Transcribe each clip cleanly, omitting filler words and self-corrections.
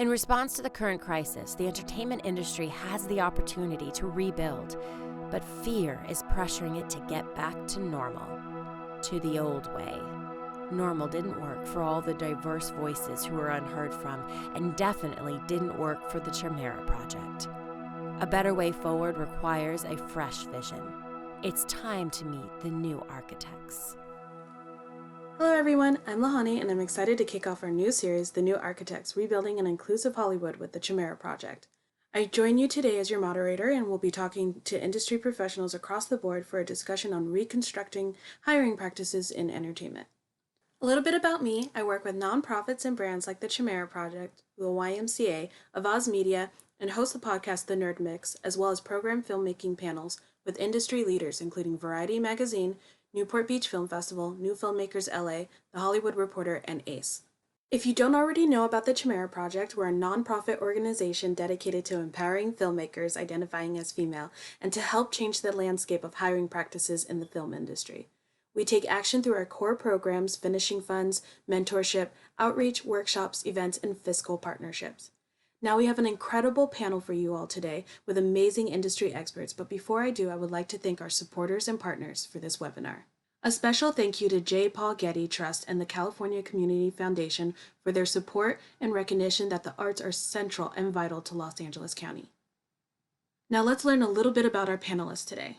In response to the current crisis, the entertainment industry has the opportunity to rebuild, but fear is pressuring it to get back to normal, to the old way. Normal didn't work for all the diverse voices who were unheard from, and definitely didn't work for the Chimaera Project. A better way forward requires a fresh vision. It's time to meet the new architects. Hello everyone, I'm LOHANNE and I'm excited to kick off our new series, The New Architects, Rebuilding an Inclusive Hollywood with the Chimaera Project. I join you today as your moderator and will be talking to industry professionals across the board for a discussion on reconstructing hiring practices in entertainment. A little bit about me: I work with nonprofits and brands like the Chimaera Project, the YMCA, Avaz Media, and host the podcast The Nerd Mix, as well as program filmmaking panels with industry leaders including Variety Magazine, Newport Beach Film Festival, New Filmmakers LA, The Hollywood Reporter, and ACE. If you don't already know about the Chimaera Project, we're a nonprofit organization dedicated to empowering filmmakers identifying as female and to help change the landscape of hiring practices in the film industry. We take action through our core programs, finishing funds, mentorship, outreach, workshops, events, and fiscal partnerships. Now we have an incredible panel for you all today with amazing industry experts, but before I do, I would like to thank our supporters and partners for this webinar. A special thank you to J. Paul Getty Trust and the California Community Foundation for their support and recognition that the arts are central and vital to Los Angeles County. Now let's learn a little bit about our panelists today.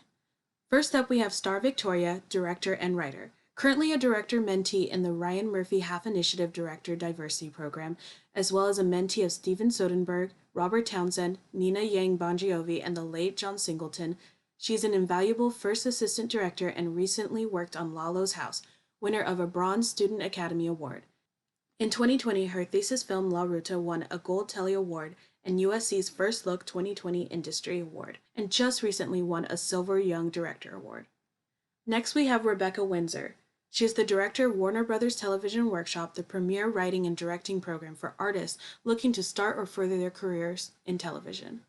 First up, we have Star Victoria, director and writer. Currently a director-mentee in the Ryan Murphy Half Initiative Director Diversity Program, as well as a mentee of Steven Soderbergh, Robert Townsend, Nina Yang Bongiovi, and the late John Singleton. She is an invaluable first assistant director and recently worked on Lalo's House, winner of a Bronze Student Academy Award. In 2020, her thesis film La Ruta won a Gold Telly Award and USC's First Look 2020 Industry Award, and just recently won a Silver Young Director Award. Next, we have Rebecca Windsor. She is the director of Warner Brothers Television Workshop, the premier writing and directing program for artists looking to start or further their careers in television.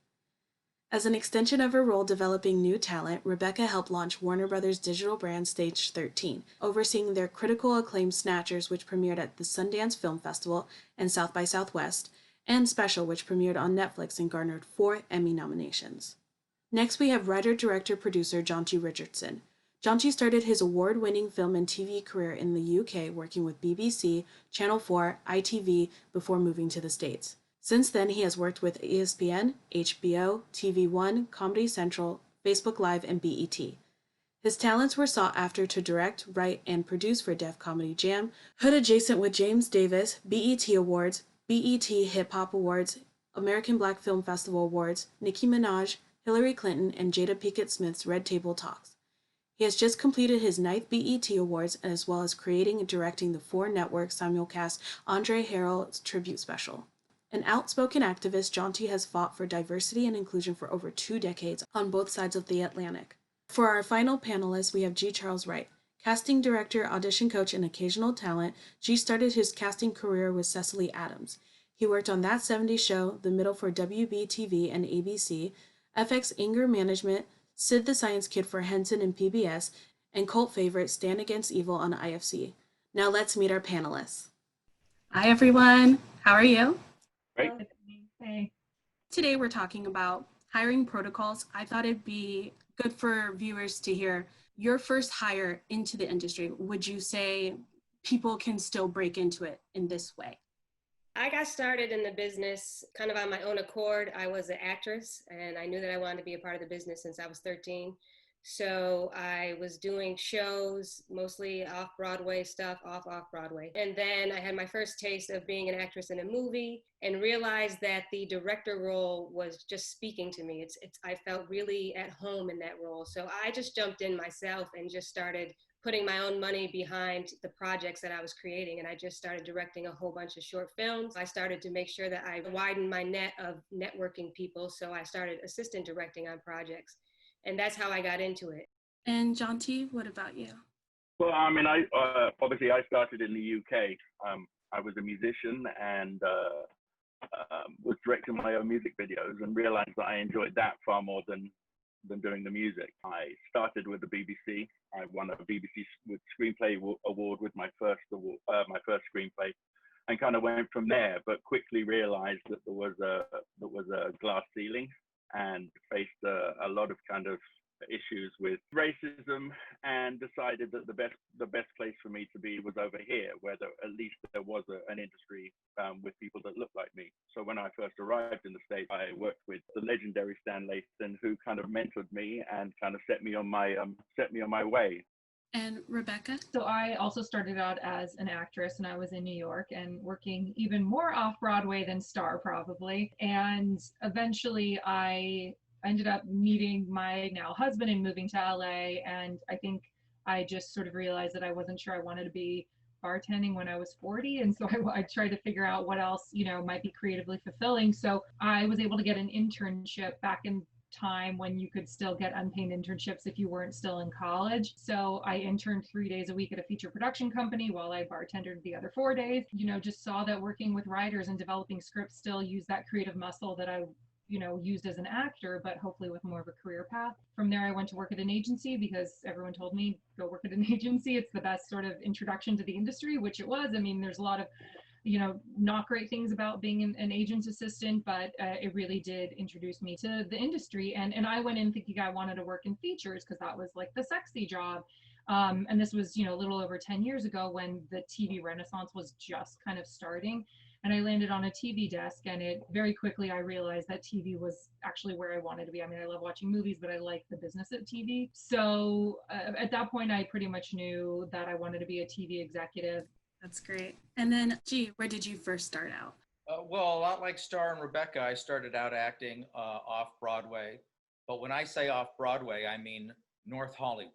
As an extension of her role developing new talent, Rebecca helped launch Warner Brothers' digital brand Stage 13, overseeing their critical acclaim Snatchers, which premiered at the Sundance Film Festival and South by Southwest, and Special, which premiered on Netflix and garnered 4 Emmy nominations. Next, we have writer-director-producer JONTE Richardson. JONTE started his award-winning film and TV career in the UK, working with BBC, Channel 4, ITV, before moving to the States. Since then, he has worked with ESPN, HBO, TV One, Comedy Central, Facebook Live, and BET. His talents were sought after to direct, write, and produce for Def Comedy Jam, Hood Adjacent with James Davis, BET Awards, BET Hip Hop Awards, American Black Film Festival Awards, Nicki Minaj, Hillary Clinton, and Jada Pinkett Smith's Red Table Talks. He has just completed his 9th BET Awards, as well as creating and directing the 4 network simulcast Andre Harrell's tribute special. An outspoken activist, JONTE has fought for diversity and inclusion for over 2 decades on both sides of the Atlantic. For our final panelist, we have G. Charles Wright. Casting director, audition coach, and occasional talent, G started his casting career with Cecily Adams. He worked on That 70s Show, The Middle for WBTV and ABC, FX Anger Management, Sid the Science Kid for Henson and PBS, and cult favorite Stand Against Evil on IFC. Now let's meet our panelists. Hi everyone, how are you? Great. Hey. Today we're talking about hiring protocols. I thought it'd be good for viewers to hear your first hire into the industry. Would you say people can still break into it in this way? I got started in the business kind of on my own accord. I was an actress and I knew that I wanted to be a part of the business since I was 13. So I was doing shows, mostly off-Broadway stuff, off-Broadway. And then I had my first taste of being an actress in a movie and realized that the director role was just speaking to me. I felt really at home in that role. So I just jumped in myself and just started putting my own money behind the projects that I was creating. And I just started directing a whole bunch of short films. I started to make sure that I widened my net of networking people. So I started assistant directing on projects. And that's how I got into it. And JONTE, what about you? Well, I mean, obviously I started in the UK. I was a musician and was directing my own music videos and realized that I enjoyed that far more than doing the music. I started with the BBC. I won a BBC Screenplay Award with my first screenplay. and kind of went from there, but quickly realized that there was a glass ceiling and faced a lot of kind of issues with racism, and decided that the best place for me to be was over here, where at least there was an industry with people that looked like me. So when I first arrived in the States, I worked with the legendary Stan Lathan, who kind of mentored me and kind of set me on my way. And Rebecca? So I also started out as an actress, and I was in New York and working even more off Broadway than Star probably. And eventually I ended up meeting my now husband and moving to LA. And I think I just sort of realized that I wasn't sure I wanted to be bartending when I was 40. And so I tried to figure out what else, might be creatively fulfilling. So I was able to get an internship back in time when you could still get unpaid internships if you weren't still in college. So I interned 3 days a week at a feature production company while I bartended the other 4 days. Just saw that working with writers and developing scripts still used that creative muscle that I used as an actor, but hopefully with more of a career path. From there, I went to work at an agency because everyone told me, go work at an agency. It's the best sort of introduction to the industry, which it was. I mean, there's a lot of not great things about being an agent's assistant, but it really did introduce me to the industry. And I went in thinking I wanted to work in features because that was like the sexy job. And this was, a little over 10 years ago when the TV renaissance was just kind of starting. And I landed on a TV desk, and very quickly I realized that TV was actually where I wanted to be. I mean, I love watching movies, but I like the business of TV. So at that point, I pretty much knew that I wanted to be a TV executive. That's great. And then, where did you first start out? Well, a lot like Star and Rebecca, I started out acting off Broadway. But when I say off Broadway, I mean North Hollywood.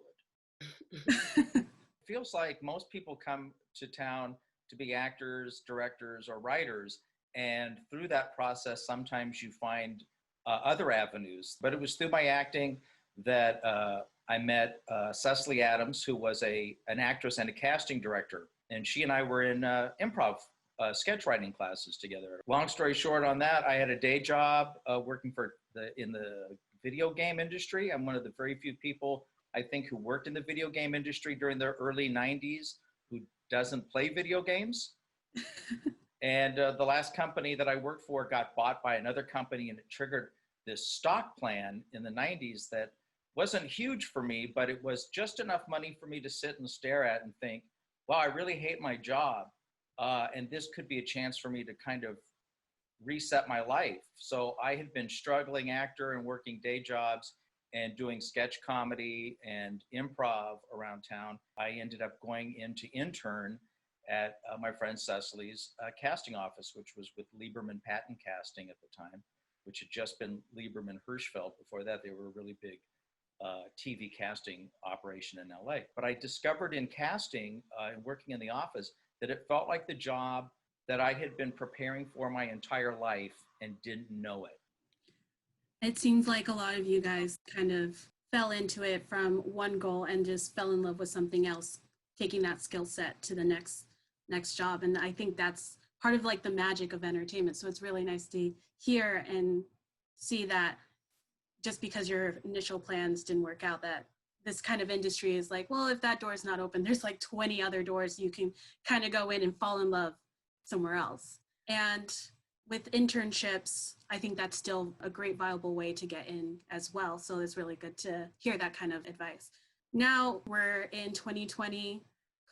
Feels like most people come to town to be actors, directors, or writers. And through that process, sometimes you find other avenues. But it was through my acting that I met Cecily Adams, who was an actress and a casting director. And she and I were in improv sketch writing classes together. Long story short on that, I had a day job working in the video game industry. I'm one of the very few people, I think, who worked in the video game industry during the early 90s who doesn't play video games. And the last company that I worked for got bought by another company, and it triggered this stock plan in the 90s that wasn't huge for me, but it was just enough money for me to sit and stare at and think, wow, I really hate my job. And this could be a chance for me to kind of reset my life. So I had been struggling actor and working day jobs and doing sketch comedy and improv around town. I ended up going in to intern at my friend Cecily's casting office, which was with Lieberman Patton Casting at the time, which had just been Lieberman Hirschfeld. Before that, they were a really big TV casting operation in LA. But I discovered in casting and working in the office that it felt like the job that I had been preparing for my entire life and didn't know it. It seems like a lot of you guys kind of fell into it from one goal and just fell in love with something else, taking that skill set to the next job. And I think that's part of like the magic of entertainment. So it's really nice to hear and see that just because your initial plans didn't work out, that this kind of industry is like, well, if that door is not open, there's like 20 other doors you can kind of go in and fall in love somewhere else. And with internships, I think that's still a great viable way to get in as well. So it's really good to hear that kind of advice. Now we're in 2020.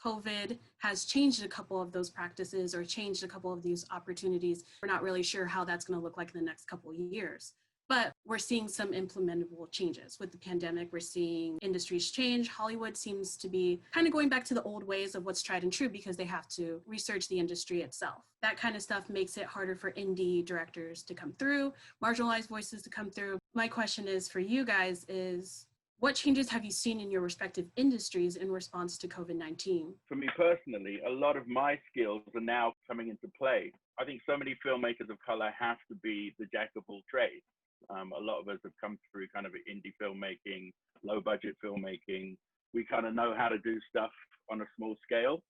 COVID has changed a couple of those practices or changed a couple of these opportunities. We're not really sure how that's going to look like in the next couple of years. But we're seeing some implementable changes. With the pandemic, we're seeing industries change. Hollywood seems to be kind of going back to the old ways of what's tried and true because they have to research the industry itself. That kind of stuff makes it harder for indie directors to come through, marginalized voices to come through. My question is for you guys is, what changes have you seen in your respective industries in response to COVID-19? For me personally, a lot of my skills are now coming into play. I think so many filmmakers of color have to be the jack of all trades. A lot of us have come through kind of indie filmmaking, low budget filmmaking. We kind of know how to do stuff on a small scale.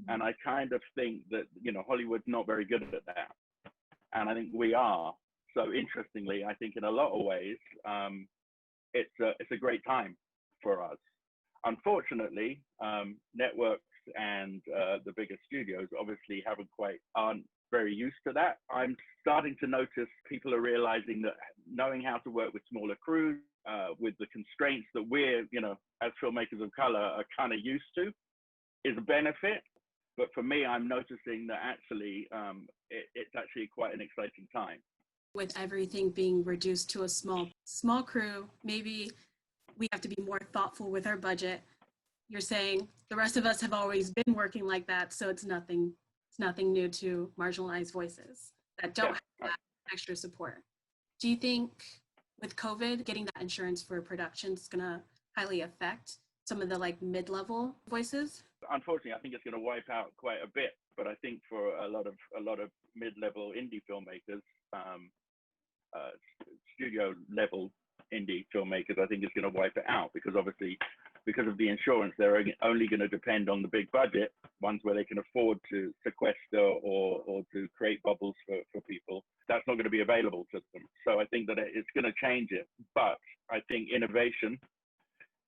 And I kind of think that, Hollywood's not very good at that. And I think we are. So interestingly, I think in a lot of ways, it's a great time for us. Unfortunately, networks and the bigger studios obviously aren't very used to that. I'm starting to notice people are realizing that knowing how to work with smaller crews, with the constraints that we're, as filmmakers of color are kind of used to, is a benefit. But for me, I'm noticing that actually it's actually quite an exciting time. With everything being reduced to a small crew, maybe we have to be more thoughtful with our budget. You're saying the rest of us have always been working like that, so it's nothing new to marginalized voices that don't have that extra support. Do you think with COVID, getting that insurance for production is going to highly affect some of the mid-level voices? Unfortunately, I think it's going to wipe out quite a bit. But I think for a lot of mid-level indie filmmakers, studio-level indie filmmakers, I think it's going to wipe it out, because obviously, because of the insurance, they're only going to depend on the big budget ones where they can afford to sequester or to create bubbles for people. That's not going to be available to them. So I think that it's going to change it. But I think innovation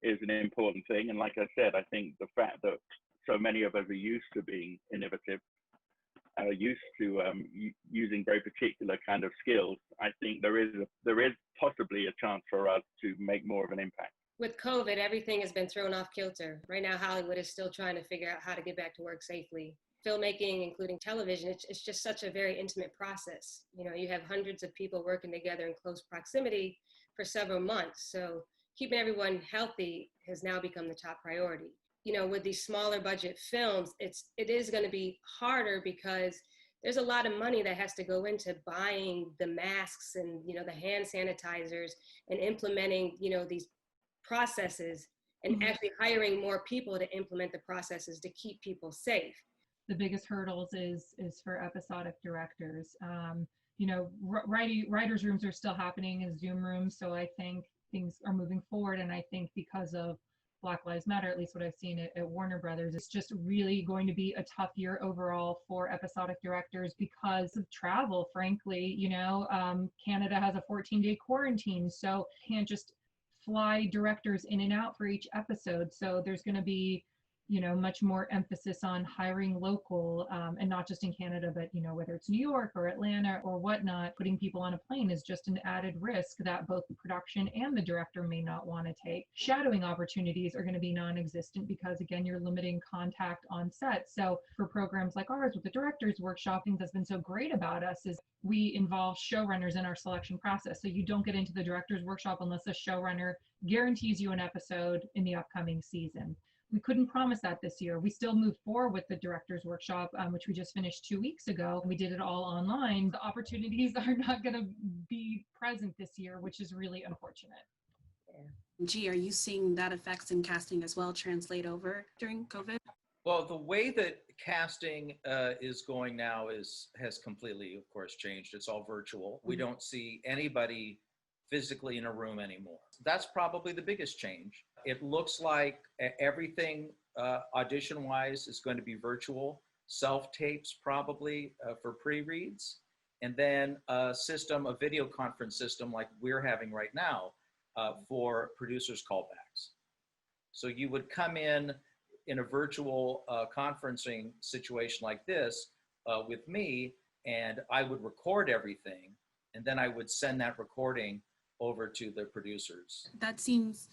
is an important thing. And like I said, I think the fact that so many of us are used to being innovative, are used to using very particular kind of skills, I think there is possibly a chance for us to make more of an impact. With COVID, everything has been thrown off kilter. Right now, Hollywood is still trying to figure out how to get back to work safely. Filmmaking, including television, it's just such a very intimate process. You have hundreds of people working together in close proximity for several months. So keeping everyone healthy has now become the top priority. With these smaller budget films, it is going to be harder because there's a lot of money that has to go into buying the masks and, the hand sanitizers and implementing, these processes and actually hiring more people to implement the processes to keep people safe. The biggest hurdles is for episodic directors. Writers' rooms are still happening as Zoom rooms, so I think things are moving forward. And I think because of Black Lives Matter, at least what I've seen at Warner Brothers, it's just really going to be a tough year overall for episodic directors because of travel, frankly. Canada has a 14-day quarantine, so can't just fly directors in and out for each episode. So there's going to be much more emphasis on hiring local, and not just in Canada, but whether it's New York or Atlanta or whatnot. Putting people on a plane is just an added risk that both the production and the director may not want to take. Shadowing opportunities are going to be non-existent because, again, you're limiting contact on set. So for programs like ours with the directors workshop, things that's been so great about us is we involve showrunners in our selection process. So you don't get into the director's workshop unless a showrunner guarantees you an episode in the upcoming season. We couldn't promise that this year. We still moved forward with the director's workshop, which we just finished 2 weeks ago. We did it all online. The opportunities are not going to be present this year, which is really unfortunate. G, are you seeing that effects in casting as well translate over during COVID? Well, the way that casting is going now has completely, of course, changed. It's all virtual. We don't see anybody physically in a room anymore. That's probably the biggest change. It looks like everything audition-wise is going to be virtual. Self-tapes probably for pre-reads, and then a video conference system like we're having right now for producers' callbacks. So you would come in a virtual conferencing situation like this with me, and I would record everything, and then I would send that recording over to the producers. That seems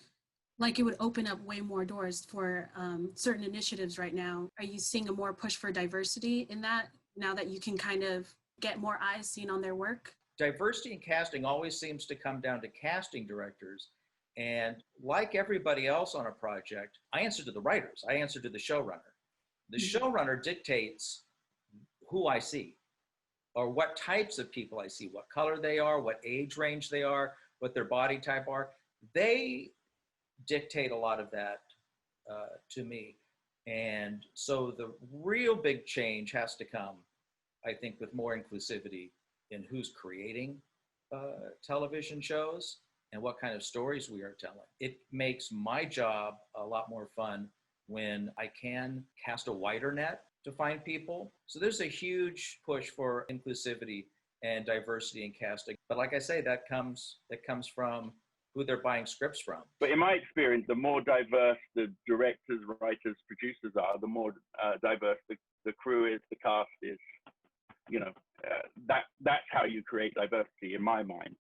like it would open up way more doors for certain initiatives right now. Are you seeing a more push for diversity in that now that you can kind of get more eyes seen on their work? Diversity in casting always seems to come down to casting directors. And like everybody else on a project, I answer to the writers. I answer to the showrunner. The showrunner dictates who I see or what types of people I see, what color they are, what age range they are, what their body type are. They dictate a lot of that to me. And so the real big change has to come, I think, with more inclusivity in who's creating television shows and what kind of stories we are telling. It makes my job a lot more fun when I can cast a wider net to find people. So there's a huge push for inclusivity and diversity in casting. But like I say, that comes from who they're buying scripts from. But in my experience, the more diverse the directors, writers, producers are, the more diverse the crew is, the cast is. You know, that's how you create diversity in my mind.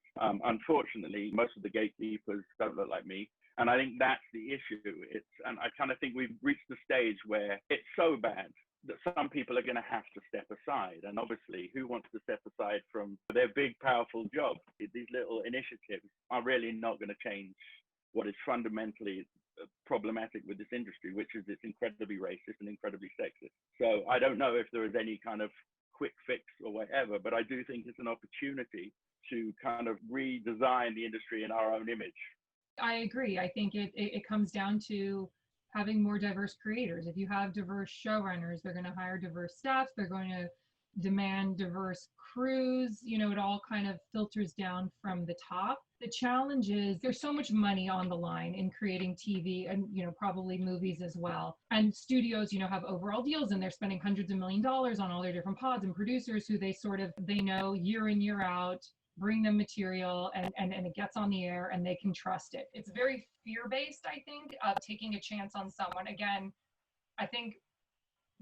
Unfortunately, most of the gatekeepers don't look like me. And I think that's the issue. And I kind of think we've reached the stage where it's so bad that some people are going to have to step aside. And obviously, who wants to step aside from their big, powerful job? These little initiatives are really not going to change what is fundamentally problematic with this industry, which is it's incredibly racist and incredibly sexist. So I don't know if there is any kind of quick fix or whatever, but I do think it's an opportunity to kind of redesign the industry in our own image. I agree. I think it comes down to having more diverse creators. If you have diverse showrunners, they're going to hire diverse staff. They're going to demand diverse crews. You know, it all kind of filters down from the top. The challenge is there's so much money on the line in creating TV and, you know, probably movies as well. And studios, you know, have overall deals and they're spending hundreds of $millions on all their different pods and producers who they know year in, year out, bring them material and it gets on the air and they can trust it. It's very fear-based, I think, of taking a chance on someone. Again, I think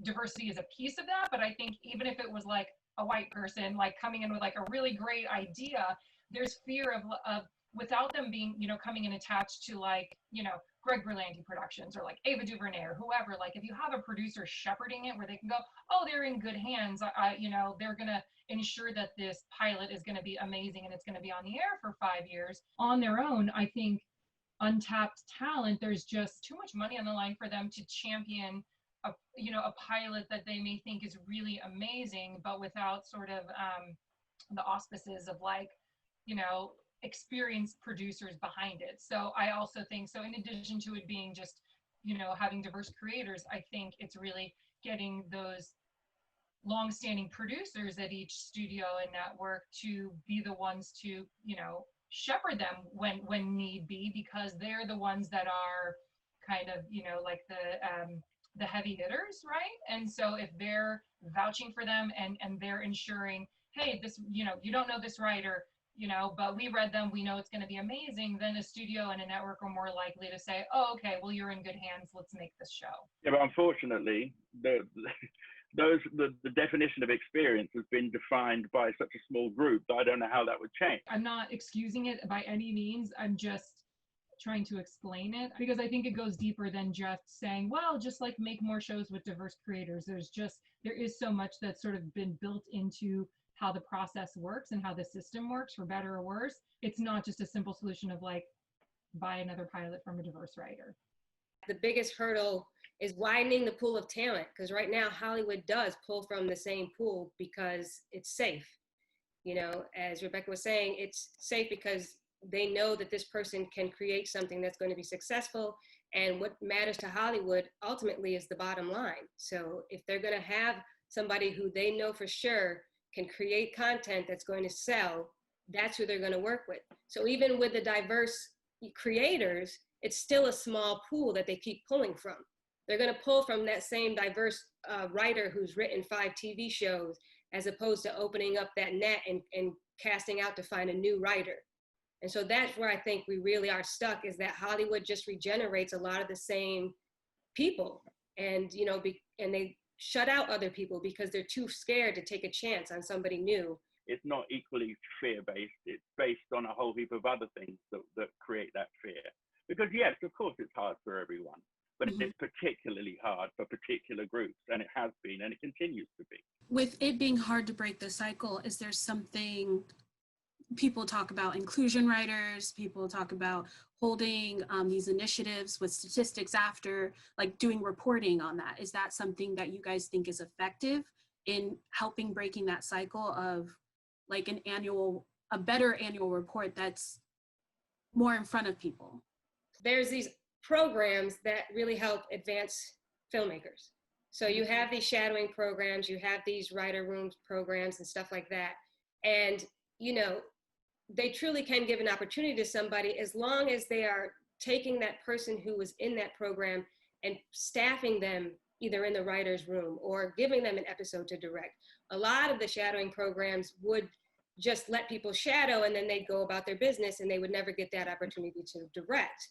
diversity is a piece of that, but I think even if it was like a white person, like coming in with like a really great idea, there's fear of without them being, you know, coming in attached to like, you know, Greg Berlanti Productions or like Ava DuVernay or whoever. Like if you have a producer shepherding it where they can go, oh, they're in good hands, you know, they're going to ensure that this pilot is going to be amazing and it's going to be on the air for 5 years. On their own, I think untapped talent, there's just too much money on the line for them to champion a pilot that they may think is really amazing, but without sort of the auspices of like, you know, experienced producers behind it. So I also think, so in addition to it being just, you know, having diverse creators, I think it's really getting those long-standing producers at each studio and network to be the ones to, you know, shepherd them when need be, because they're the ones that are kind of, you know, like the heavy hitters, right? And so if they're vouching for them and they're ensuring, hey, this, you know, you don't know this writer, you know, but we read them, we know it's going to be amazing, then a studio and a network are more likely to say, oh, okay, well, you're in good hands, let's make this show. Yeah, but unfortunately, the definition of experience has been defined by such a small group that I don't know how that would change. I'm not excusing it by any means. I'm just trying to explain it, because I think it goes deeper than just saying, well, just like make more shows with diverse creators. There is so much that's sort of been built into how the process works and how the system works, for better or worse. It's not just a simple solution of like, buy another pilot from a diverse writer. The biggest hurdle is widening the pool of talent, because right now Hollywood does pull from the same pool because it's safe. You know, as Rebecca was saying, it's safe because they know that this person can create something that's going to be successful. And what matters to Hollywood ultimately is the bottom line. So if they're going to have somebody who they know for sure can create content that's going to sell, that's who they're going to work with. So even with the diverse creators, it's still a small pool that they keep pulling from. They're going to pull from that same diverse writer who's written 5 TV shows, as opposed to opening up that net and casting out to find a new writer. And so that's where I think we really are stuck, is that Hollywood just regenerates a lot of the same people, and, you know, and they shut out other people because they're too scared to take a chance on somebody new. It's not equally fear-based. It's based on a whole heap of other things that create that fear. Because yes, of course, it's hard for everyone, but it's particularly hard for particular groups, and it has been, and it continues to be. With it being hard to break the cycle, is there something people talk about? Inclusion writers, people talk about holding these initiatives with statistics after, like doing reporting on that. Is that something that you guys think is effective in helping breaking that cycle of like a better annual report that's more in front of people? There's these programs that really help advance filmmakers. So you have these shadowing programs, you have these writer room programs and stuff like that. And, you know, they truly can give an opportunity to somebody, as long as they are taking that person who was in that program and staffing them either in the writer's room or giving them an episode to direct. A lot of the shadowing programs would just let people shadow and then they'd go about their business and they would never get that opportunity to direct.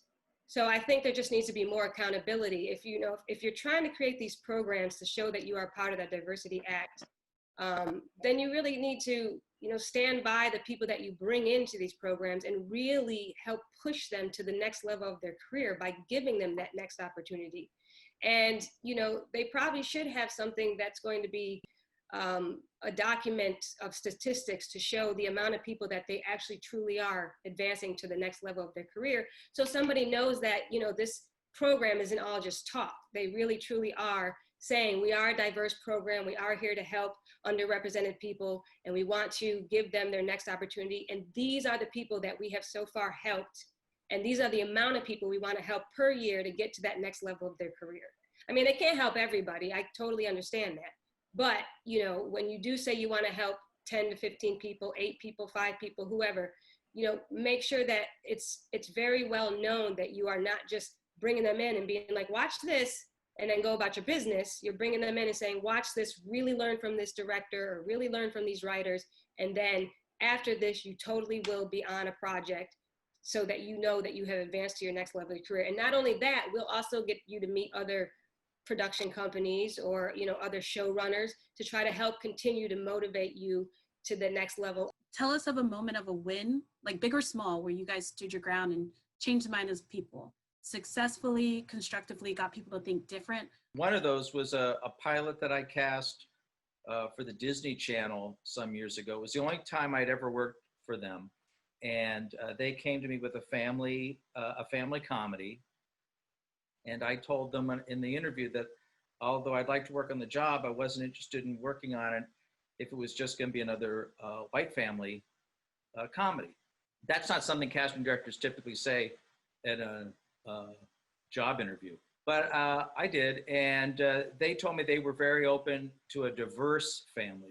So I think there just needs to be more accountability. If you're trying to create these programs to show that you are part of that Diversity Act, then you really need to, stand by the people that you bring into these programs and really help push them to the next level of their career by giving them that next opportunity. And, they probably should have something that's going to be a document of statistics to show the amount of people that they actually truly are advancing to the next level of their career. So somebody knows that, this program isn't all just talk. They really truly are saying we are a diverse program. We are here to help underrepresented people, and we want to give them their next opportunity. And these are the people that we have so far helped. And these are the amount of people we want to help per year to get to that next level of their career. I mean, they can't help everybody. I totally understand that. But, when you do say you want to help 10 to 15 people, 8 people, 5 people, whoever, make sure that it's very well known that you are not just bringing them in and being like, watch this, and then go about your business. You're bringing them in and saying, watch this, really learn from this director, or really learn from these writers. And then after this, you totally will be on a project so that you know that you have advanced to your next level of your career. And not only that, we'll also get you to meet other production companies or other showrunners to try to help continue to motivate you to the next level. Tell us of a moment of a win, like big or small, where you guys stood your ground and changed the mind of people, successfully, constructively got people to think different. One of those was a pilot that I cast for the Disney Channel some years ago. It was the only time I'd ever worked for them. And they came to me with a family comedy. And I told them in the interview that although I'd like to work on the job, I wasn't interested in working on it if it was just going to be another white family comedy. That's not something casting directors typically say at a job interview. But I did, and they told me they were very open to a diverse family.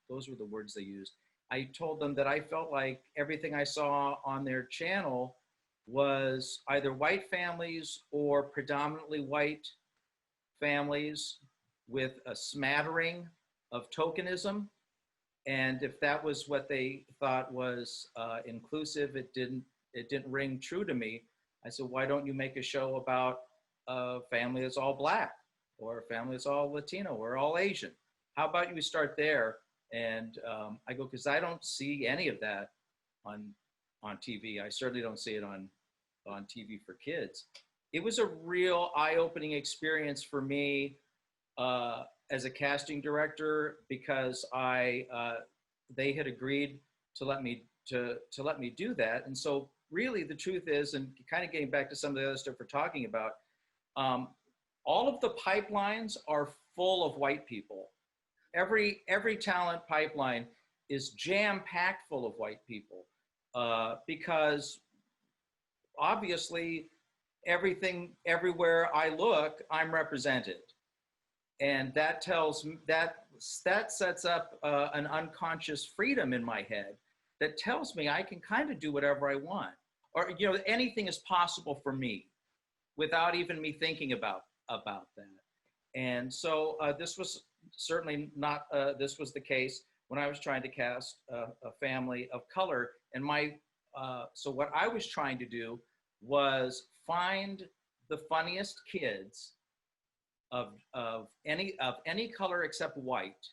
Those were the words they used. I told them that I felt like everything I saw on their channel was either white families or predominantly white families with a smattering of tokenism. And if that was what they thought was inclusive, it didn't ring true to me. I said, why don't you make a show about a family that's all Black, or a family that's all Latino, or all Asian? How about you start there? And I go, because I don't see any of that on TV. I certainly don't see it on TV for kids. It was a real eye-opening experience for me as a casting director, because they had agreed to let me do that. And so really the truth is, and kind of getting back to some of the other stuff we're talking about, all of the pipelines are full of white people. Every talent pipeline is jam-packed full of white people, because obviously everywhere I look, I'm represented. And that sets up an unconscious freedom in my head that tells me I can kind of do whatever I want, or anything is possible for me without even me thinking about that. And so this was certainly not this was the case when I was trying to cast a family of color. And so what I was trying to do was find the funniest kids of any color except white,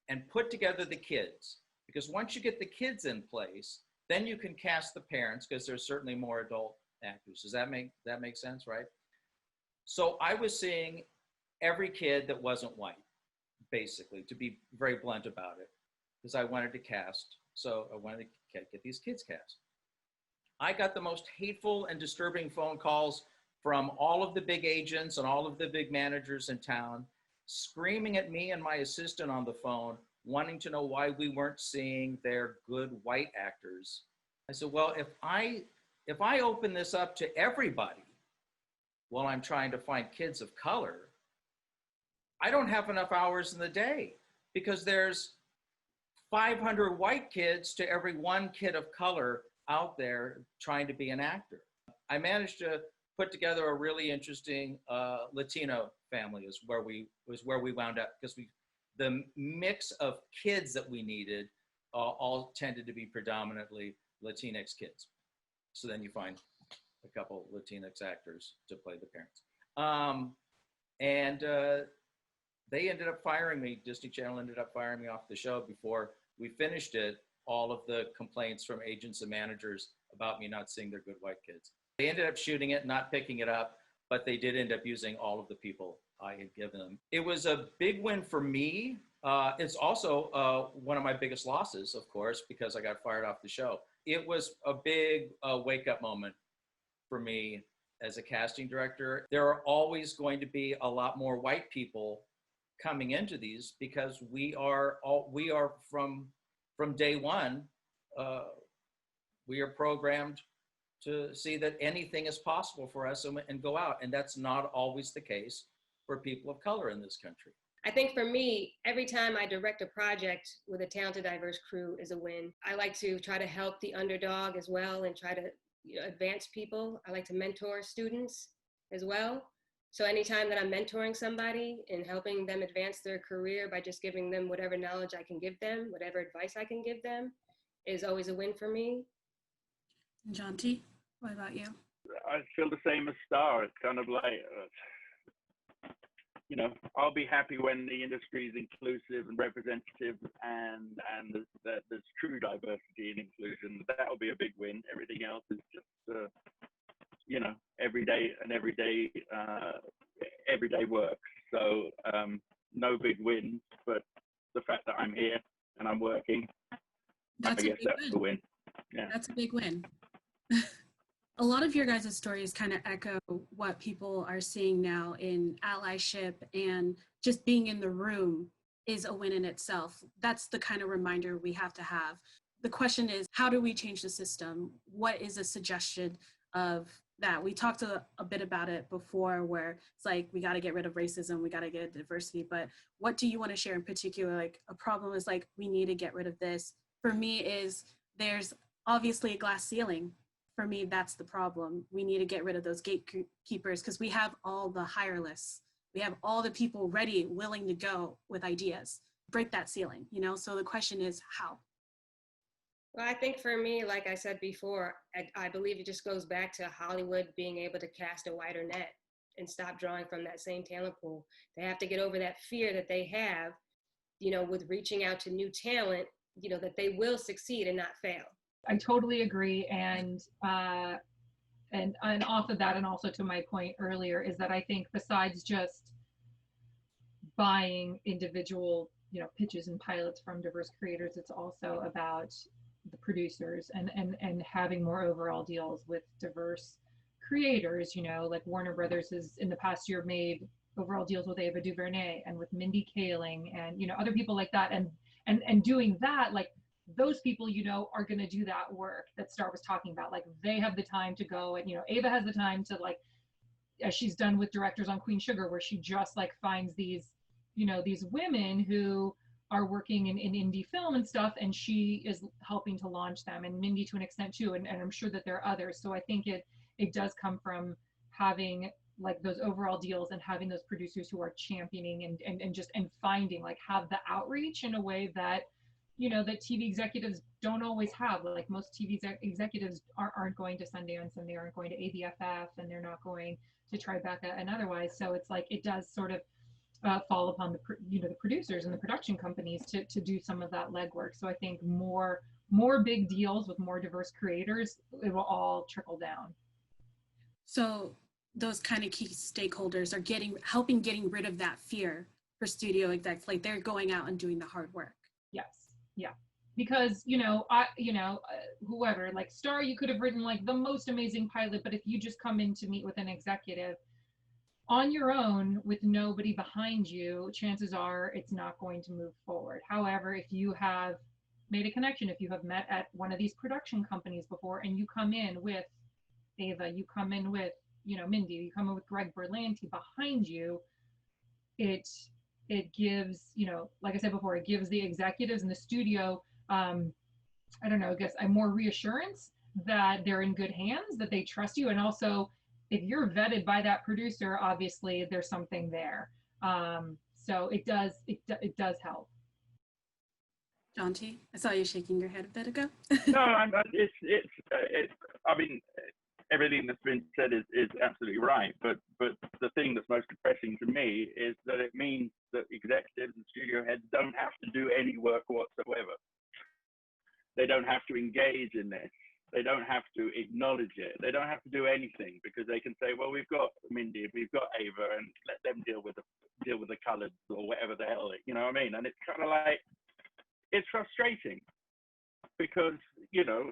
and put together the kids. Because once you get the kids in place, then you can cast the parents, because there's certainly more adult actors. Does that make sense, right? So I was seeing every kid that wasn't white, basically, to be very blunt about it, because I wanted to cast. So I wanted to get these kids cast. I got the most hateful and disturbing phone calls from all of the big agents and all of the big managers in town, screaming at me and my assistant on the phone, wanting to know why we weren't seeing their good white actors. I said, well, if I open this up to everybody while I'm trying to find kids of color, I don't have enough hours in the day, because there's 500 white kids to every one kid of color out there trying to be an actor. I managed to put together a really interesting Latino family is where we wound up, because the mix of kids that we needed all tended to be predominantly Latinx kids. So then you find a couple Latinx actors to play the parents. They ended up firing me. Disney Channel ended up firing me off the show before we finished it. All of the complaints from agents and managers about me not seeing their good white kids. They ended up shooting it, not picking it up, but they did end up using all of the people I had given them. It was a big win for me. It's also one of my biggest losses, of course, because I got fired off the show. It was a big wake-up moment for me as a casting director. There are always going to be a lot more white people coming into these because we are from day one, we are programmed to see that anything is possible for us and go out. And that's not always the case for people of color in this country. I think for me, every time I direct a project with a talented, diverse crew is a win. I like to try to help the underdog as well and try to advance people. I like to mentor students as well. So anytime that I'm mentoring somebody and helping them advance their career by just giving them whatever knowledge I can give them, whatever advice I can give them, is always a win for me. JONTE, what about you? I feel the same as Star. It's kind of like, I'll be happy when the industry is inclusive and representative and there's true diversity and inclusion. That'll be a big win. Everything else is just, everyday work. So no big wins, but the fact that I'm here and I'm working, I guess that's the win. Yeah. That's a big win. A lot of your guys' stories kind of echo what people are seeing now in allyship, and just being in the room is a win in itself. That's the kind of reminder we have to have. The question is, how do we change the system? What is a suggestion of that? We talked a bit about it before, where it's like, we got to get rid of racism, we got to get diversity, but what do you want to share in particular? Like, a problem is like, we need to get rid of this. For me is, there's obviously a glass ceiling. For me, that's the problem. We need to get rid of those gatekeepers, because we have all the hire lists. We have all the people ready, willing to go with ideas. Break that ceiling, So the question is, how? Well, I think for me, like I said before, I believe it just goes back to Hollywood being able to cast a wider net and stop drawing from that same talent pool. They have to get over that fear that they have, with reaching out to new talent, that they will succeed and not fail. I totally agree. And off of that, and also to my point earlier, is that I think besides just buying individual, pitches and pilots from diverse creators, it's also about the producers and having more overall deals with diverse creators. Like Warner Brothers has in the past year made overall deals with Ava DuVernay and with Mindy Kaling and other people like that, and doing that, like, those people, are going to do that work that Star was talking about. Like, they have the time to go, and Ava has the time to, like, as she's done with directors on Queen Sugar, where she just like finds these women who are working in indie film and stuff, and she is helping to launch them, and Mindy to an extent too, and I'm sure that there are others. So I think it does come from having like those overall deals and having those producers who are championing and finding, like, have the outreach in a way that that TV executives don't always have. Like, most TV executives aren't going to Sundance, and they aren't going to ABFF, and they're not going to Tribeca and otherwise. So it's like, it does sort of fall upon the producers and the production companies to do some of that legwork. So I think more big deals with more diverse creators, it will all trickle down. So those kind of key stakeholders are helping getting rid of that fear for studio execs. Like, they're going out and doing the hard work. Yes. Yeah. Because, whoever, like Star, you could have written like the most amazing pilot, but if you just come in to meet with an executive on your own with nobody behind you, chances are it's not going to move forward. However, if you have made a connection, if you have met at one of these production companies before, and you come in with Ava, you come in with, Mindy, you come in with Greg Berlanti behind you, it gives, like I said before, it gives the executives in the studio, I guess more reassurance that they're in good hands, that they trust you. And also, if you're vetted by that producer, obviously there's something there. So it does help. JONTE, I saw you shaking your head a bit ago. No, I mean, everything that's been said is absolutely right. But the thing that's most depressing to me is that it means that executives and studio heads don't have to do any work whatsoever. They don't have to engage in this. They don't have to acknowledge it. They don't have to do anything because they can say, well, we've got Mindy, we've got Ava, and let them deal with the colors or whatever the hell, you know what I mean? And it's kind of like, it's frustrating because, you know,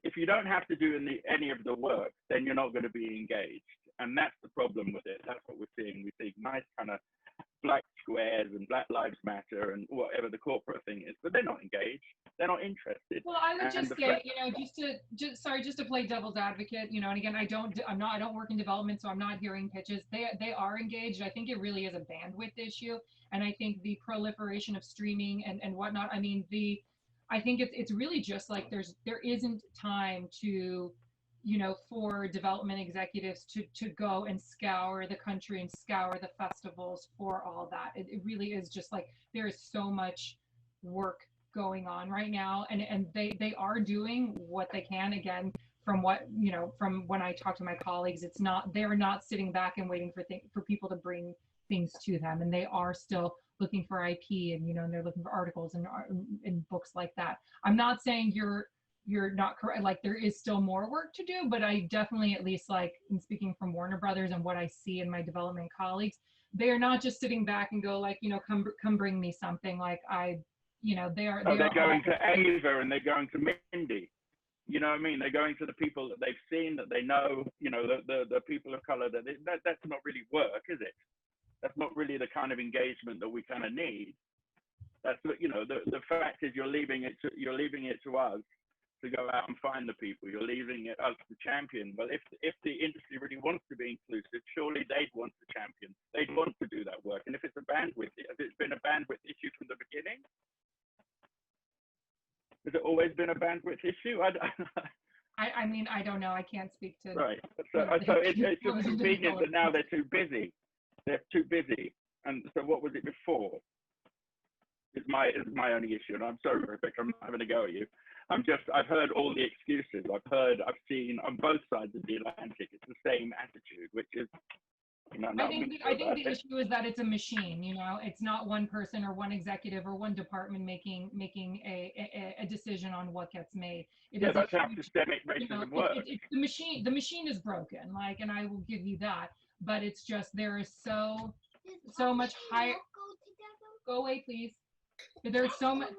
if you don't have to do any of the work, then you're not going to be engaged. And that's the problem with it. That's what we're seeing. We see nice kind of black squares and Black Lives Matter and whatever the corporate thing is, but they're not engaged. They're not interested. Well, I would just say, you know, just to play devil's advocate, you know, and again, I don't work in development, so I'm not hearing pitches. They are engaged. I think it really is a bandwidth issue, and I think the proliferation of streaming and whatnot. I mean, I think it's really just like there isn't time to, you know, for development executives to go and scour the country and scour the festivals for all that. It really is just like there is so much work going on right now, and they are doing what they can. Again, from what, you know, from when I talk to my colleagues, they're not sitting back and waiting for people to bring things to them, and they are still looking for IP, and, you know, and they're looking for articles and books like that. I'm not saying you're not correct, like there is still more work to do, but I definitely, at least like in speaking from Warner Brothers and what I see in my development colleagues, they are not just sitting back and go like, you know, come bring me something. Like you know, they're going to Ava and they're going to Mindy. You know what I mean? They're going to the people that they've seen, that they know, you know, the people of color. That's not really work, is it? That's not really the kind of engagement that we kind of need. That's, you know, the fact is you're leaving it to us to go out and find the people. You're leaving it us to champion. Well, if the industry really wants to be inclusive, surely they'd want to champion. They'd want to do that work. And if it's been a bandwidth issue from the beginning, has it always been a bandwidth issue? I mean, I don't know. I can't speak to. Right. So it's just convenient that now they're too busy. They're too busy. And so what was it before? Is my only issue. And I'm sorry, Rebecca, I'm not having a go at you. I've heard all the excuses. I've seen on both sides of the Atlantic, it's the same attitude, which is, you know, I think the issue is that it's a machine. You know, it's not one person or one executive or one department making a decision on what gets made. That's how systemic racism works. The machine is broken. Like, and I will give you that. But it's just there is so much higher. Go away, please. There's so much.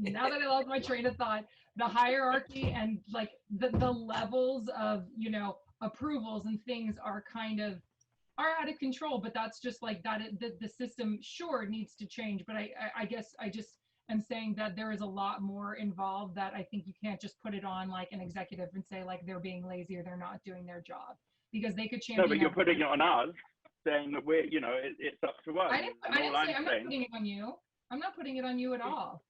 Now that I lost my train of thought, the hierarchy and like the levels of, you know, approvals and things are out of control. But that's just like that. The system sure needs to change. But I guess I just am saying that there is a lot more involved, that I think you can't just put it on like an executive and say like they're being lazy or they're not doing their job, because they could champion. No, but you're putting it on us, saying that we're, you know, it's up to us. I'm not putting it on you. I'm not putting it on you at all.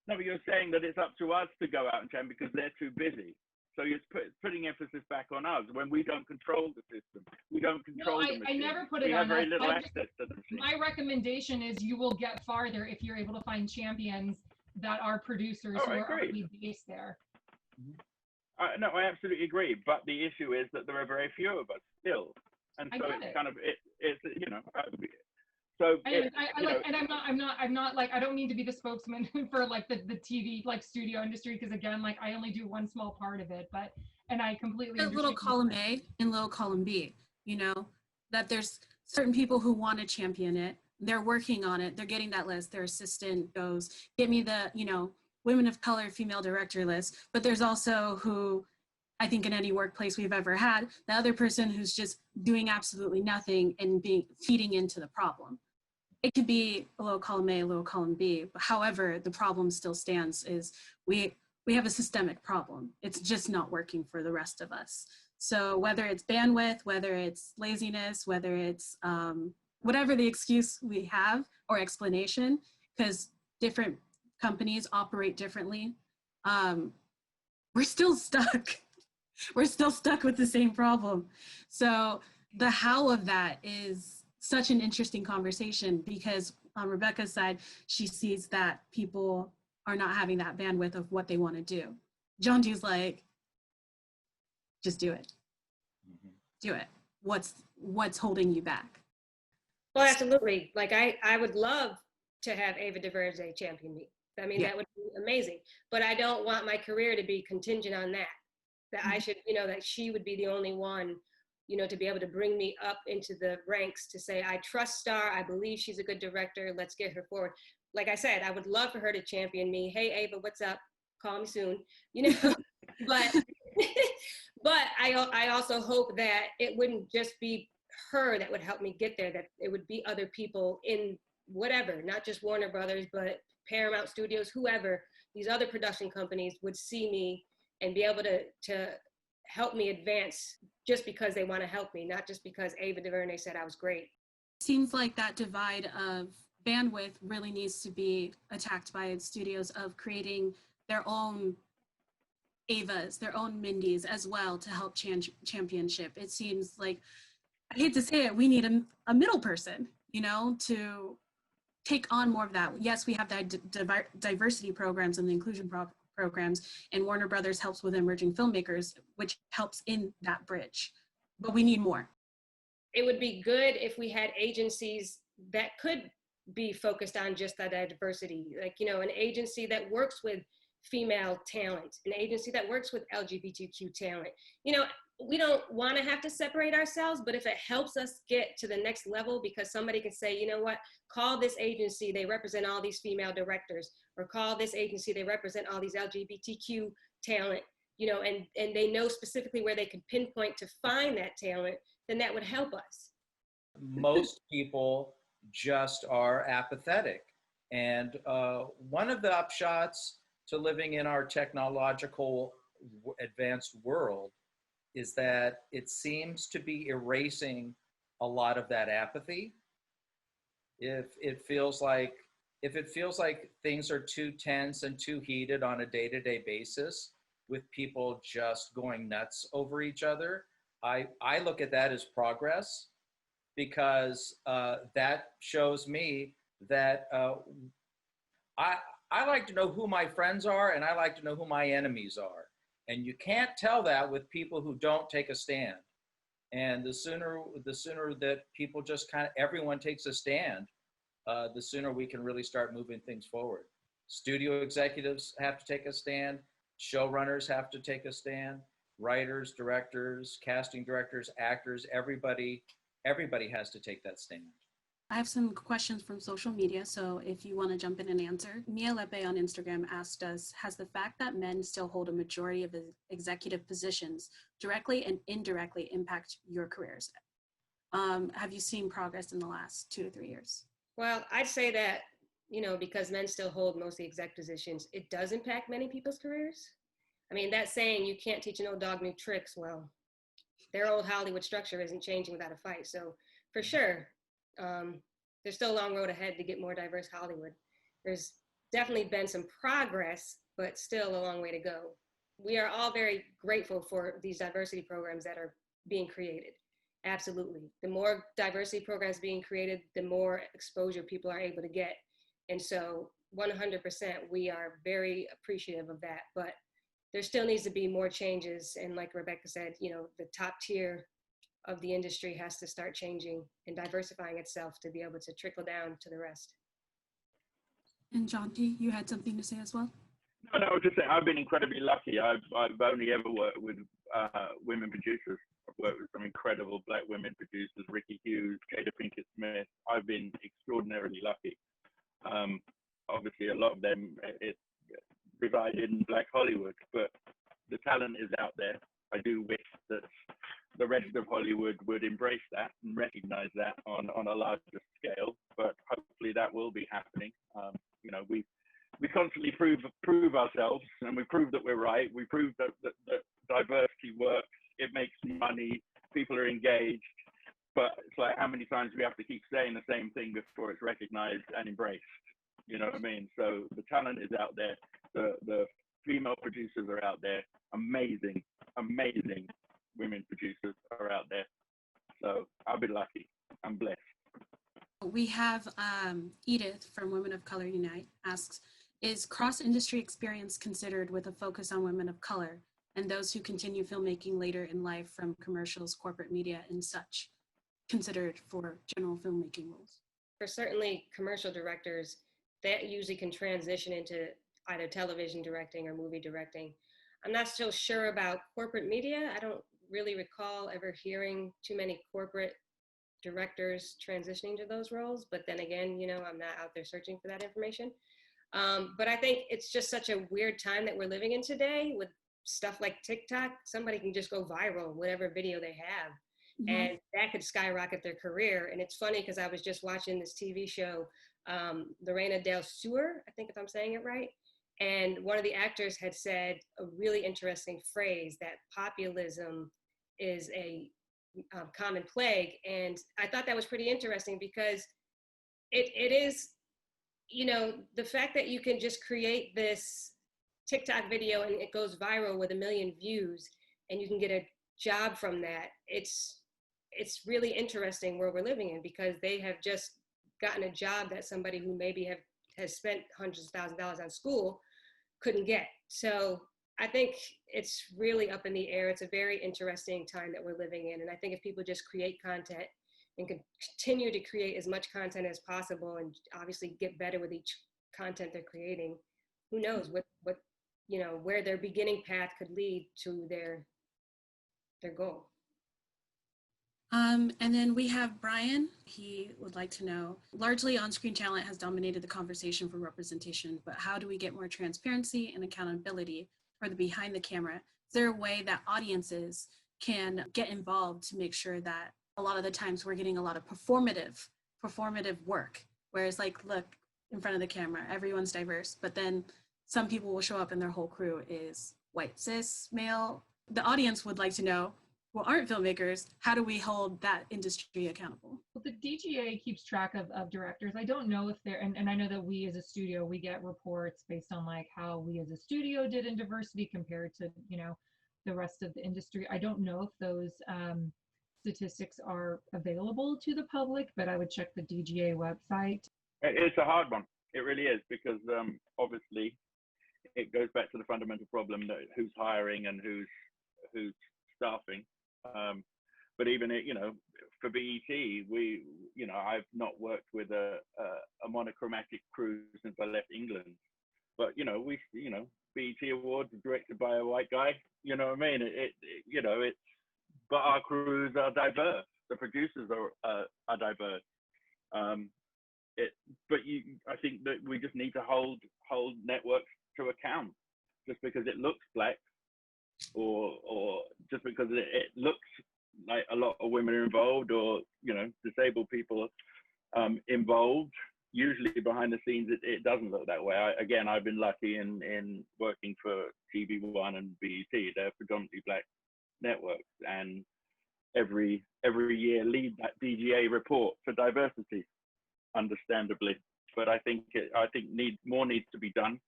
No, but you're saying that it's up to us to go out and champion because they're too busy. So you're putting emphasis back on us when we don't control the system. We don't control the machine. I never put it on us. We have very little access to the machine. My recommendation is you will get farther if you're able to find champions that are producers who are already based there. No, I absolutely agree. But the issue is that there are very few of us still. And so it's kind of, it's, you know, so anyways, I'm not like, I don't mean to be the spokesman for like the TV like studio industry, because again, like I only do one small part of it, and I completely understand. Little column A and little column B, you know, that there's certain people who want to champion it. They're working on it. They're getting that list. Their assistant goes, get me the, you know, women of color, female director list. But there's also who, I think in any workplace we've ever had, the other person who's just doing absolutely nothing and feeding into the problem. It could be a little column A, a little column B. But however, the problem still stands is we have a systemic problem. It's just not working for the rest of us. So whether it's bandwidth, whether it's laziness, whether it's whatever the excuse we have or explanation, because different companies operate differently, we're still stuck. We're still stuck with the same problem. So the how of that is such an interesting conversation, because on Rebecca's side, she sees that people are not having that bandwidth of what they want to do. JONTE's like, just do it. Do it. What's holding you back? Well, absolutely. Like I would love to have Ava DuVernay champion me. I mean, that would be amazing. But I don't want my career to be contingent on that. That I should, that she would be the only one, to be able to bring me up into the ranks to say, I trust Star. I believe she's a good director. Let's get her forward. Like I said, I would love for her to champion me. Hey, Ava, what's up? Call me soon. But but I also hope that it wouldn't just be her that would help me get there, that it would be other people in whatever, not just Warner Brothers, but Paramount Studios, whoever, these other production companies would see me and be able to help me advance just because they want to help me, not just because Ava DuVernay said I was great. Seems like that divide of bandwidth really needs to be attacked by studios of creating their own Avas, their own Mindys as well to help championship. It seems like, I hate to say it, we need a middle person, to take on more of that. Yes, we have the diversity programs and the inclusion programs, and Warner Brothers helps with emerging filmmakers, which helps in that bridge, but we need more. It would be good if we had agencies that could be focused on just that diversity, like, an agency that works with female talent, an agency that works with LGBTQ talent. We don't want to have to separate ourselves, but if it helps us get to the next level, because somebody can say, call this agency, they represent all these female directors, or call this agency, they represent all these LGBTQ talent, and they know specifically where they can pinpoint to find that talent, then that would help us. Most people just are apathetic. And one of the upshots to living in our technological advanced world is that it seems to be erasing a lot of that apathy. If it feels like things are too tense and too heated on a day-to-day basis with people just going nuts over each other, I look at that as progress, because that shows me that I like to know who my friends are, and I like to know who my enemies are. And you can't tell that with people who don't take a stand. And the sooner that people just everyone takes a stand, the sooner we can really start moving things forward. Studio executives have to take a stand. Showrunners have to take a stand. Writers, directors, casting directors, actors, everybody has to take that stand. I have some questions from social media, so if you want to jump in and answer. Mia Lepe on Instagram asked us, has the fact that men still hold a majority of executive positions directly and indirectly impact your careers? Have you seen progress in the last 2 to 3 years? Well, I'd say that, because men still hold most of the exec positions, it does impact many people's careers. I mean, that saying, you can't teach an old dog new tricks. Well, their old Hollywood structure isn't changing without a fight. So for sure, there's still a long road ahead to get more diverse Hollywood. There's definitely been some progress, but still a long way to go. We are all very grateful for these diversity programs that are being created. Absolutely. The more diversity programs being created, the more exposure people are able to get. And so 100%, we are very appreciative of that, but there still needs to be more changes. And like Rebecca said, the top tier of the industry has to start changing and diversifying itself to be able to trickle down to the rest. And JONTE, you had something to say as well? No, I was just saying, I've been incredibly lucky. I've only ever worked with women producers. I've worked with some incredible Black women producers, Ricky Hughes, Jada Pinkett Smith. I've been extraordinarily lucky. Obviously, a lot of them reside in Black Hollywood, but the talent is out there. I do wish that the rest of Hollywood would embrace that and recognize that on a larger scale, but hopefully that will be happening. We constantly prove ourselves, and we prove that we're right. We prove that diversity works. It makes money. People are engaged. But it's like, how many times do we have to keep saying the same thing before it's recognized and embraced? You know what I mean? So the talent is out there. The female producers are out there. Amazing women producers are out there. So I've been lucky. I'm blessed. We have Edith from Women of Color Unite asks, is cross-industry experience considered with a focus on women of color and those who continue filmmaking later in life from commercials, corporate media, and such, considered for general filmmaking roles? For certainly commercial directors, that usually can transition into either television directing or movie directing. I'm not so sure about corporate media. I don't really recall ever hearing too many corporate directors transitioning to those roles. But then again, you know, I'm not out there searching for that information. But I think it's just such a weird time that we're living in today with stuff like TikTok. Somebody can just go viral, whatever video they have. Mm-hmm. And that could skyrocket their career. And it's funny because I was just watching this TV show, Lorena Del Sur, I think if I'm saying it right. And one of the actors had said a really interesting phrase that populism is a common plague. And I thought that was pretty interesting because it is, you know, the fact that you can just create this TikTok video and it goes viral with 1 million views and you can get a job from that. It's really interesting where we're living in because they have just gotten a job that somebody who maybe has spent hundreds of thousands of dollars on school couldn't get. So I think it's really up in the air. It's a very interesting time that we're living in. And I think if people just create content and continue to create as much content as possible and obviously get better with each content they're creating, who knows what you know, where their beginning path could lead to their goal. And then we have Brian. He would like to know, largely on-screen talent has dominated the conversation for representation, but how do we get more transparency and accountability for the behind the camera? Is there a way that audiences can get involved to make sure that a lot of the times we're getting a lot of performative work, whereas like, look, in front of the camera, everyone's diverse, but then some people will show up and their whole crew is white, cis, male. The audience would like to know, who aren't filmmakers, how do we hold that industry accountable? Well, the DGA keeps track of directors. I don't know if they're, and I know that we as a studio, we get reports based on like how we as a studio did in diversity compared to, you know, the rest of the industry. I don't know if those statistics are available to the public, but I would check the DGA website. It's a hard one. It really is, because obviously it goes back to the fundamental problem that who's hiring and who's staffing. But even you know, for BET, I've not worked with a monochromatic crew since I left England. But BET Awards are directed by a white guy. You know what I mean? But our crews are diverse. The producers are diverse. I think that we just need to hold networks to account. Just because it looks black, or just because it looks like a lot of women are involved, or disabled people involved, usually behind the scenes it doesn't look that way. I've been lucky in working for TV1 and BET. They're predominantly black networks, and every year lead that DGA report for diversity, understandably. But I think more needs to be done.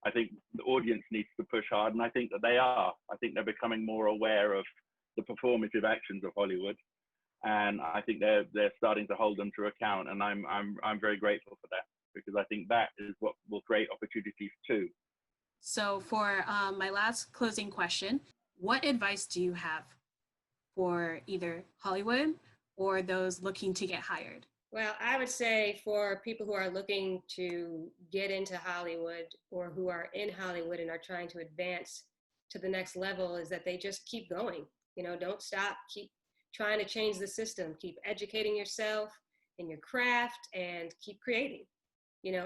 I think the audience needs to push hard, and I think that they are. I think they're becoming more aware of the performative actions of Hollywood, and I think they're starting to hold them to account. And I'm very grateful for that, because I think that is what will create opportunities too. So for my last closing question, what advice do you have for either Hollywood or those looking to get hired? Well, I would say for people who are looking to get into Hollywood or who are in Hollywood and are trying to advance to the next level is that they just keep going. Don't stop, keep trying to change the system, keep educating yourself in your craft, and keep creating.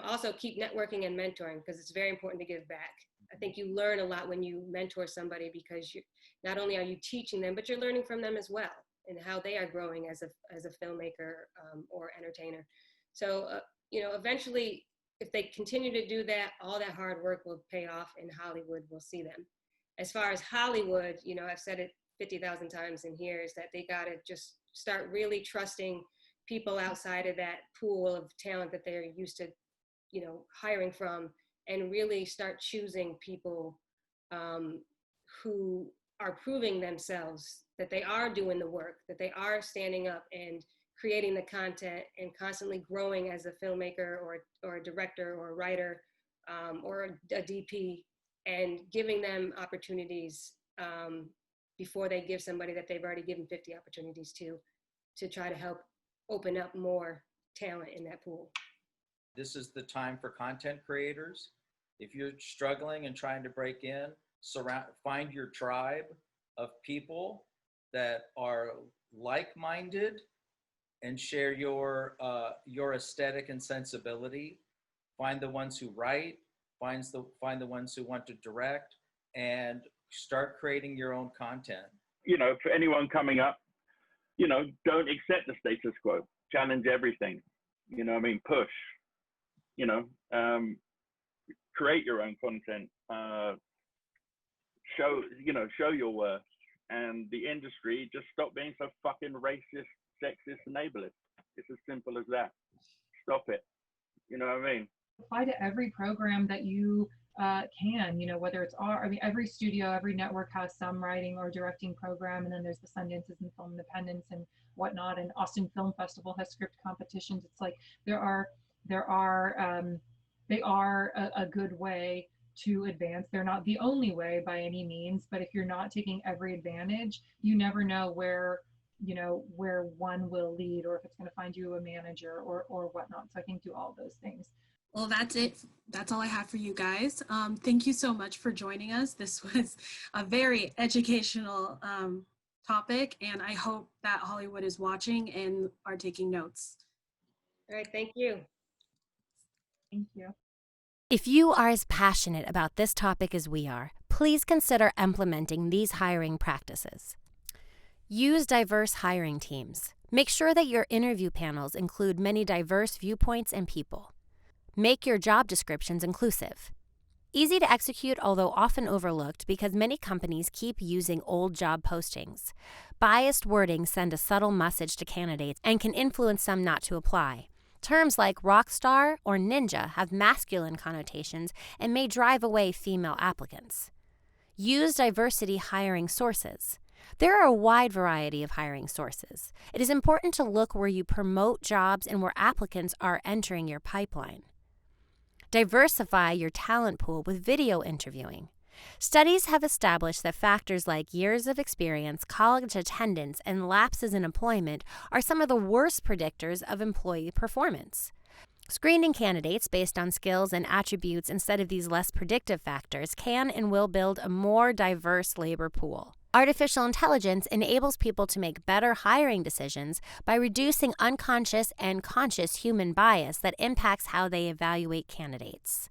Also keep networking and mentoring, because it's very important to give back. I think you learn a lot when you mentor somebody, because not only are you teaching them, but you're learning from them as well, and how they are growing as a filmmaker or entertainer. So, eventually, if they continue to do that, all that hard work will pay off, and Hollywood will see them. As far as Hollywood, I've said it 50,000 times in here, is that they gotta just start really trusting people outside of that pool of talent that they're used to, hiring from, and really start choosing people who are proving themselves, that they are doing the work, that they are standing up and creating the content and constantly growing as a filmmaker or a director or a writer or a DP, and giving them opportunities before they give somebody that they've already given 50 opportunities to try to help open up more talent in that pool. This is the time for content creators. If you're struggling and trying to break in, find your tribe of people that are like-minded and share your aesthetic and sensibility. Find the ones who write, find the ones who want to direct, and start creating your own content. You know, for anyone coming up, you know, don't accept the status quo. Challenge everything. You know what I mean? Push. You know, create your own content. Show your worth. And the industry, just stop being so fucking racist, sexist, and ableist. It's as simple as that. Stop it. You know what I mean? Apply to every program that you can, you know, whether it's every studio, every network has some writing or directing program, and then there's the Sundances and Film Independence and whatnot, and Austin Film Festival has script competitions. It's like they are a good way to advance. They're not the only way by any means, but if you're not taking every advantage, you never know where one will lead, or if it's going to find you a manager or whatnot. So I think do all those things. Well, that's it. That's all I have for you guys. Thank you so much for joining us. This was a very educational topic, and I hope that Hollywood is watching and are taking notes. All right, thank you. Thank you. If you are as passionate about this topic as we are, please consider implementing these hiring practices. Use diverse hiring teams. Make sure that your interview panels include many diverse viewpoints and people. Make your job descriptions inclusive. Easy to execute, although often overlooked because many companies keep using old job postings. Biased wording send a subtle message to candidates and can influence some not to apply. Terms like rock star or ninja have masculine connotations and may drive away female applicants. Use diversity hiring sources. There are a wide variety of hiring sources. It is important to look where you promote jobs and where applicants are entering your pipeline. Diversify your talent pool with video interviewing. Studies have established that factors like years of experience, college attendance, and lapses in employment are some of the worst predictors of employee performance. Screening candidates based on skills and attributes instead of these less predictive factors can and will build a more diverse labor pool. Artificial intelligence enables people to make better hiring decisions by reducing unconscious and conscious human bias that impacts how they evaluate candidates.